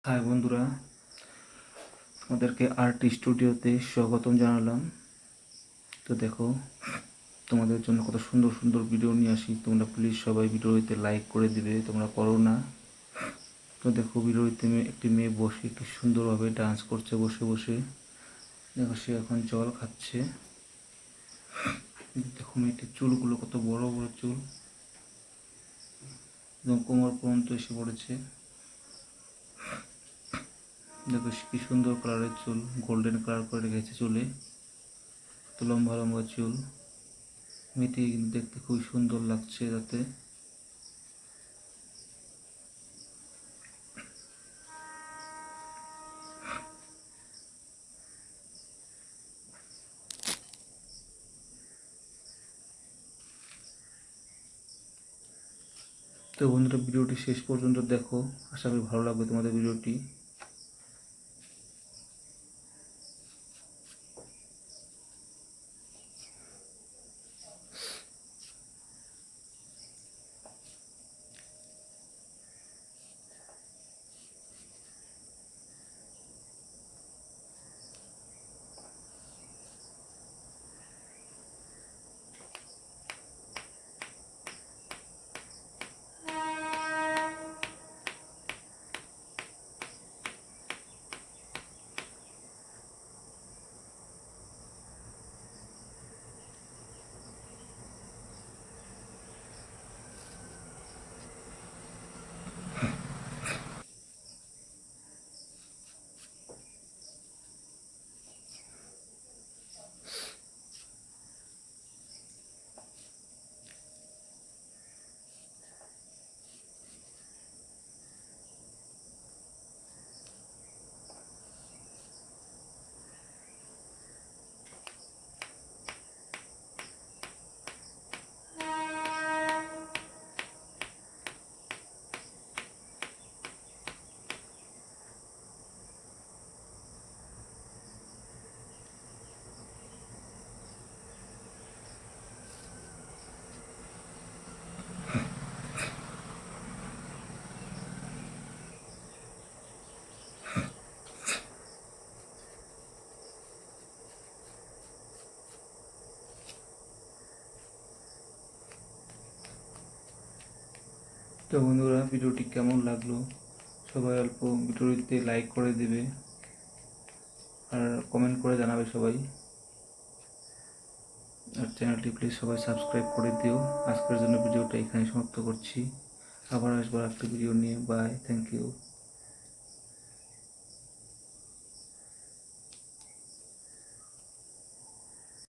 High বন্ধুরা, তোমাদেরকে art স্টুডিওতে স্বাগতম জানালাম। তো দেখো, তোমাদের জন্য কত সুন্দর সুন্দর ভিডিও নিয়ে আসি। তোমরা প্লিজ সবাই ভিডিওতে লাইক করে দিবে, তোমরা করো না। তো দেখো, ভিডিওতে একটি মেয়ে বসে কি সুন্দরভাবে ডান্স করছে বসে বসে। দেখো, সে এখন জল খাচ্ছে। দেখো মেয়েটির চুলগুলো কত বড় বড় চুল, একদম কোমর পর্যন্ত এসে পড়েছে। দেখো কি সুন্দর কালারের চুল, গোল্ডেন কালার করে রেখেছে চুলে, তো লম্বা লম্বা চুল। মেয়েটি দেখতে খুবই সুন্দর লাগছে তাতে। তো বন্ধুরা, ভিডিওটি শেষ পর্যন্ত দেখো, আশা করি ভালো লাগবে তোমাদের ভিডিওটি। তো বন্ধুরা, ভিডিওটি কেমন লাগলো সবাই অল্প ভিডিওটিতে লাইক করে দেবে আর কমেন্ট করে জানাবে সবাই। আর চ্যানেলটি প্লিজ সবাই সাবস্ক্রাইব করে দিও। আজকের জন্য ভিডিওটা এখানে সমাপ্ত করছি। আবার আসবার একটা ভিডিও নিয়ে। Bye, thank you.